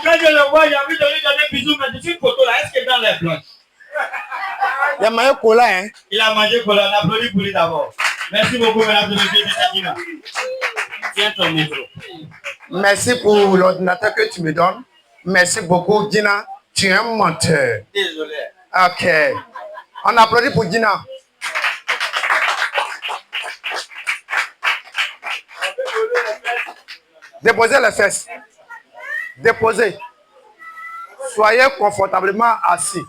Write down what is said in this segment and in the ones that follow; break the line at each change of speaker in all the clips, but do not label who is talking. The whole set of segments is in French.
Quand je le vois, j'ai envie de lui donner un bisou, mais je suis une photo là. Est-ce qu'il est dans les blocs?
Il a mangé cola, hein?
Il a mangé cola. On applaudit pour lui d'abord. Merci beaucoup, mesdames et messieurs. Tiens ton micro.
Merci pour l'ordinateur que tu me donnes. Merci beaucoup, Dina. Tu es un menteur.
Désolé.
Ok. On applaudit pour Dina. Déposez les fesses. Déposez. Soyez confortablement assis.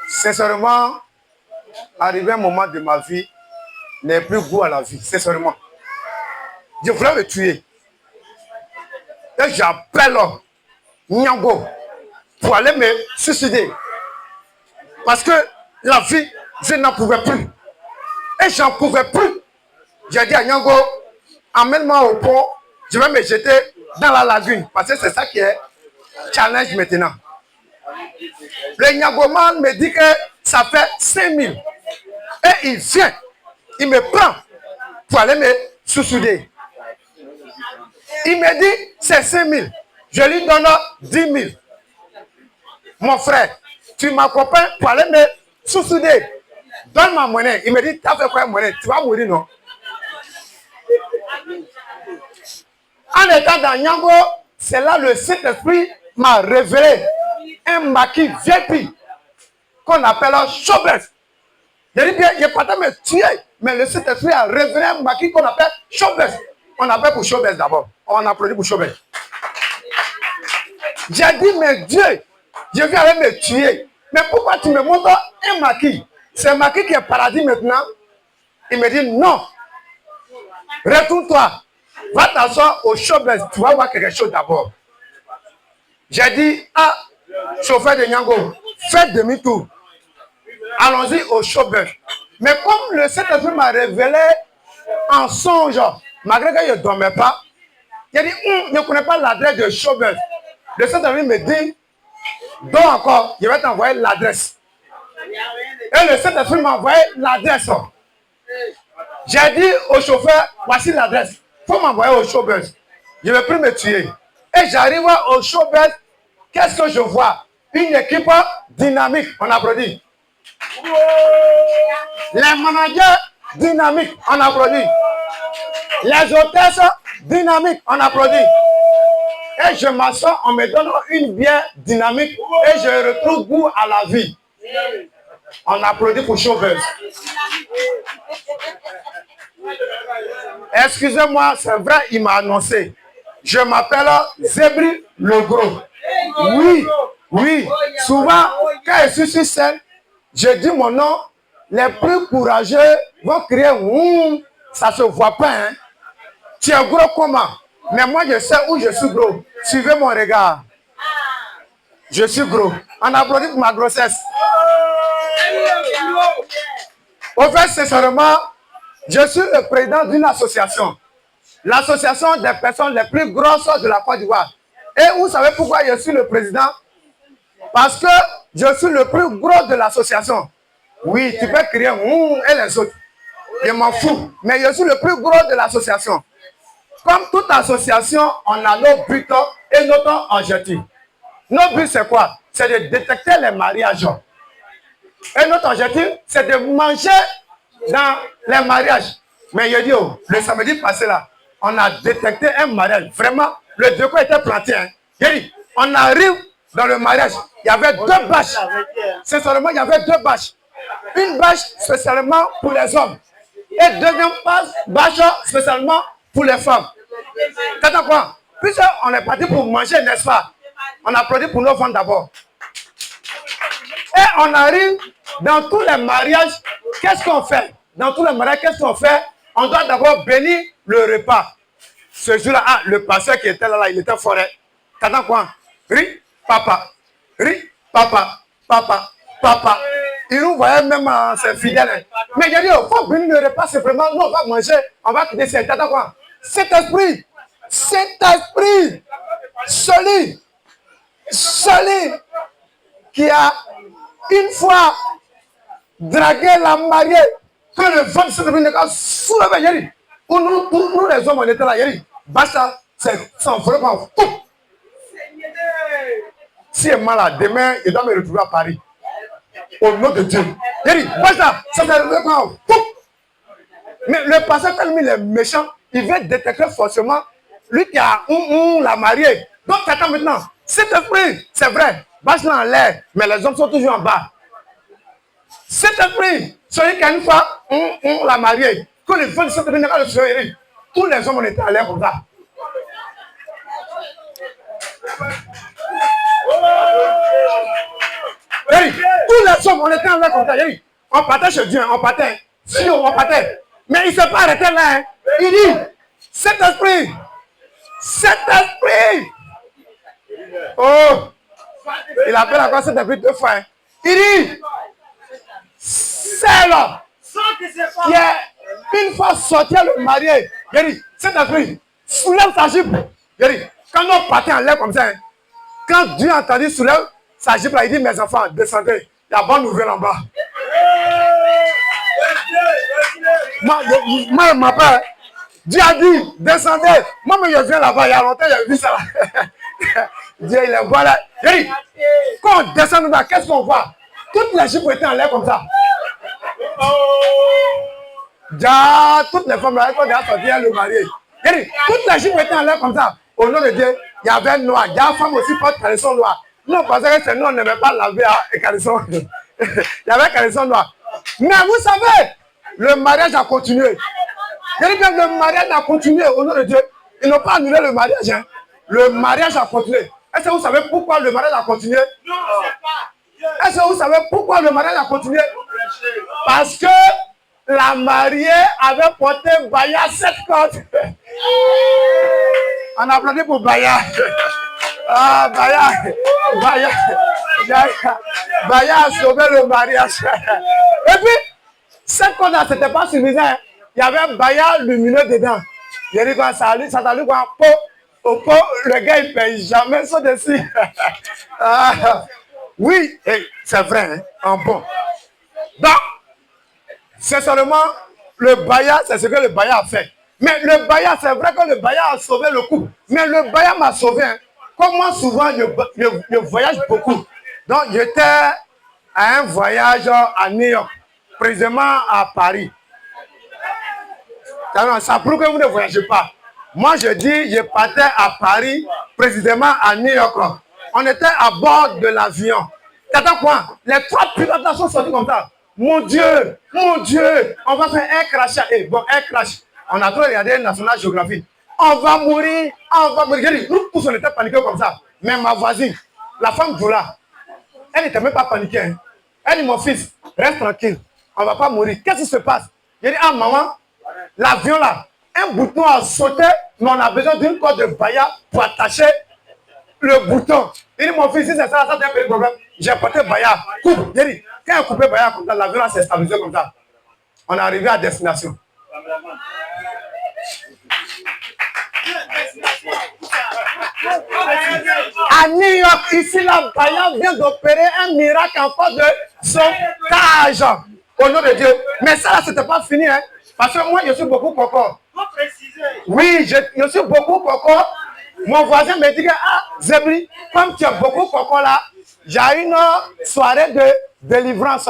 Sincèrement, arrivé un moment de ma vie, n'est plus goût à la vie. Sincèrement. Je voulais me tuer. Et j'appelle Nyango pour aller me suicider. Parce que la vie, je n'en pouvais plus. Et j'en pouvais plus. J'ai dit à Nyango, emmène-moi au pont, je vais me jeter dans la lagune. Parce que c'est ça qui est challenge maintenant. Le Nyangoman me dit que ça fait 5000. Et il vient, il me prend pour aller me suicider. Il me dit, c'est 5000. Je lui donne 10 000. Mon frère, tu m'accompagnes pour aller me suicider. Donne ma monnaie. Il me dit, tu as fait quoi monnaie? Tu vas mourir, non? En étant dans Nyango, c'est là le Saint-Esprit m'a révélé un maquis VIP qu'on appelle Showbiz. Je dis bien, il n'est pas de me tuer, mais le Saint-Esprit a révélé un maquis qu'on appelle Showbiz. On appelle pour Showbiz d'abord. On applaudit pour Showbiz. J'ai dit, mais Dieu, je viens aller me tuer. Mais pourquoi tu me montres un maquis? C'est un maquis qui est paradis maintenant. Il me dit, non. Retourne-toi. Va t'asseoir au Showbiz. Tu vas voir quelque chose d'abord. J'ai dit, ah, chauffeur de Nyango, faites demi-tour. Allons-y au Showbiz. Mais comme le Saint-Esprit m'a révélé en songe, malgré que je ne dormais pas, j'ai dit, je ne connais pas l'adresse de Showbiz. Le Saint-Esprit me dit, donc encore, je vais t'envoyer l'adresse. Et le Saint-Esprit m'a envoyé l'adresse. J'ai dit au chauffeur, voici l'adresse. Il faut m'envoyer au Showbiz. Je ne vais plus me tuer. Et j'arrive au Showbiz. Qu'est-ce que je vois? Une équipe dynamique. On applaudit. Les managers dynamiques. On applaudit. Les hôtesses dynamiques. On applaudit. Et je m'assois, on me donne une bière dynamique et je retrouve goût à la vie. On applaudit pour Showbiz. Excusez-moi, c'est vrai, il m'a annoncé. Je m'appelle Zébri le Gros. Oui, oui. Souvent, quand je suis sur scène, je dis mon nom. Les plus courageux vont crier, ça ne se voit pas. Hein? Tu es gros comment? Mais moi, je sais où je suis gros. Suivez mon regard. Je suis gros. On applaudit pour ma grossesse. Au fait, sincèrement, je suis le président d'une association. L'association des personnes les plus grosses de la Côte d'Ivoire. Et vous savez pourquoi je suis le président? Parce que je suis le plus gros de l'association. Oui, tu peux crier et les autres. Je m'en fous. Mais je suis le plus gros de l'association. Comme toute association, on a nos buts et notre objectif. Notre but, c'est quoi? C'est de détecter les mariages. Et notre objectif, c'est de manger dans les mariages. Mais je dis, le samedi passé là, on a détecté un mariage. Vraiment, le décor était planté. Hein. Je dis, on arrive dans le mariage. Il y avait deux bâches. Sincèrement, il y avait deux bâches. Une bâche spécialement pour les hommes. Et deuxième bâche spécialement pour les femmes. T'entends quoi? Puisqu'on est parti pour manger, n'est-ce pas? On applaudit pour nos femmes d'abord. Et on arrive dans tous les mariages. Qu'est-ce qu'on fait? Dans tous les mariages, qu'est-ce qu'on fait? On doit d'abord bénir le repas. Ce jour-là, ah, le pasteur qui était là, il était forêt. T'entends quoi? Ri, papa. Ri, papa. Papa. Papa. Il nous voyait même ses fidèles. Mais il a dit, il faut bénir le repas, c'est vraiment, nous, on va manger, on va quitter cette. T'entends quoi? Cet esprit, solide, qui a une fois dragué la mariée, quand le vent se devient soulevé, il dit, nous les hommes, on était là, il dit, basta, c'est sans vraiment fou. si est malade, demain, il doit me retrouver à Paris. Au nom de Dieu. Il dit, vois ça, ça fait le temps. Mais le pasteur, tellement il est méchant, il veut détecter forcément lui qui a la mariée. Donc, attends maintenant. Cet esprit, c'est vrai, bâche en l'air, mais les hommes sont toujours en bas. Cet esprit, celui qui a une femme, la mariée, que les femmes sont devenues le sourire, tous les hommes ont été en l'air comme ça. Tous les hommes, on était en l'air comme ça. On partait chez Dieu, on partait. Si on partait. Mais il ne s'est pas arrêté là. Hein. Il dit, cet esprit, oh, il appelle encore cet esprit 2 fois. Hein. Il dit, c'est là qui est une fois sorti le marié. Il dit, cet esprit, soulève sa jupe. Il dit, quand on partait en l'air comme ça, hein, quand Dieu a entendu soulève sa jupe là, il dit, mes enfants, descendez. Il y a bonne nouvelle en bas. Moi, ma père, Dieu a dit, descendez. Moi, je viens là-bas, il y a longtemps, j'ai vu ça là. Dieu, il est voilà. Il dit, quand on descend là, qu'est-ce qu'on voit? Toutes les jupes étaient en l'air comme ça. Déjà, toutes les femmes là, quand on a sorti le marié. Il dit, toutes les jupes étaient en l'air comme ça. Au nom de Dieu, il y avait un noir. Il y a une femme aussi porte caleçon noir. Non, parce que c'est nous, on n'aimait pas laver et caleçon. Il y avait un caleçon noir. Mais vous savez, le mariage a continué. Le mariage a continué au nom de Dieu. Ils n'ont pas annulé le mariage. Hein. Le mariage a continué. Est-ce que vous savez pourquoi le mariage a continué? Non, je ne sais pas. Est-ce que vous savez pourquoi le mariage a continué? Parce que la mariée avait porté Baya 7 côtes. On a applaudi pour Baya. Ah, Baya a sauvé le mariage. Et puis, cette côte-là, ce n'était pas suffisant. Il y avait un Baya lumineux dedans. Il dit quoi, ça t'a lu quoi, au pot, le gars, il ne paye jamais ça dessus. Ah, oui, c'est vrai, hein, en bon. Donc, c'est seulement le Baya, c'est ce que le Baya a fait. Mais le Baya, c'est vrai que le Baya a sauvé le couple. Mais le Baya m'a sauvé. Hein. Comme moi, souvent, je voyage beaucoup. Donc, j'étais à un voyage à New York, précisément à Paris. Ça prouve que vous ne voyagez pas. Moi, je dis, je partais à Paris, précisément à New York. On était à bord de l'avion. T'attends quoi? Les 3 pilotes sont sortis comme ça. Mon Dieu, on va faire un crash. Bon, un crash. On a trop regardé National Geographic. On va mourir. Nous tous, on était paniqués comme ça. Mais ma voisine, la femme Doula, elle n'était même pas paniquée. Hein. Elle dit, mon fils, reste tranquille. On ne va pas mourir. Qu'est-ce qui se passe? J'ai dit, ah maman, l'avion là, un bouton a sauté, mais on a besoin d'une corde de Baya pour attacher le bouton. Il dit, mon fils, si c'est ça, ça c'est un petit problème. J'ai porté Baya. Coupe. J'ai dit, quand il a coupé Baya comme ça, l'avion là s'est stabilisé comme ça. On est arrivé à destination. À New York, ici, la Baya vient d'opérer un miracle encore de sauvetage. Au nom de Dieu. Mais ça, là, c'était pas fini. Hein, parce que moi, je suis beaucoup coco. Oui, je suis beaucoup coco. Mon voisin me dit que, ah, Zebri, comme tu es beaucoup coco là, j'ai une soirée de délivrance.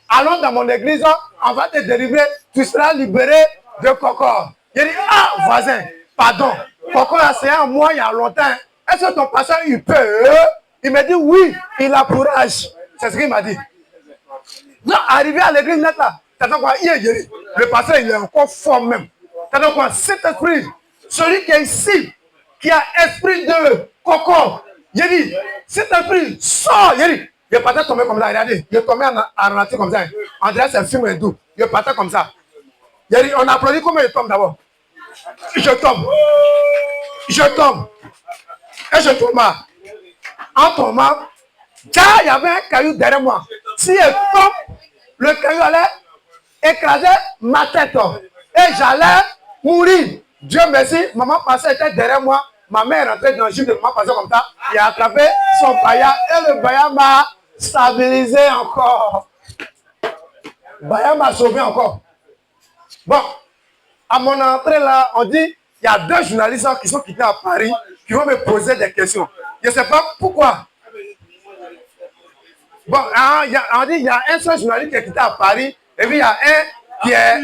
Allons dans mon église, on va te délivrer, tu seras libéré de coco. Il dit, ah, voisin, pardon, coco là, c'est un mois il y a longtemps. Est-ce que ton pasteur, il peut? Il me dit, oui, il a courage. C'est ce qu'il m'a dit. Non, arrivé à l'église net là, t'attends quoi? Le pasteur, il est encore fort même. T'attends quoi? Cet esprit, celui qui est ici, qui a esprit de coco, j'ai dit, cet esprit sort. J'ai dit, il est pas tombé comme ça, regardez, il est tombé en ralenti comme ça. On dirait que c'est un film hindou. Il est pas comme ça. J'ai dit, on applaudit comment il tombe d'abord. Je tombe. Et je tombe. En tombant, il y avait un caillou derrière moi. Si elle tombe, le caillou allait écraser ma tête. Et j'allais mourir. Dieu merci, maman passée était derrière moi. Ma mère est rentrée dans le gym de maman passée comme ça. Il a attrapé son Baya et le Baya m'a stabilisé encore. Baya m'a sauvé encore. Bon, à mon entrée là, on dit, il y a 2 journalistes qui sont quittés à Paris qui vont me poser des questions. Je ne sais pas pourquoi. Bon, on dit il y a un seul journaliste qui est quitté à Paris, et puis il y a un qui est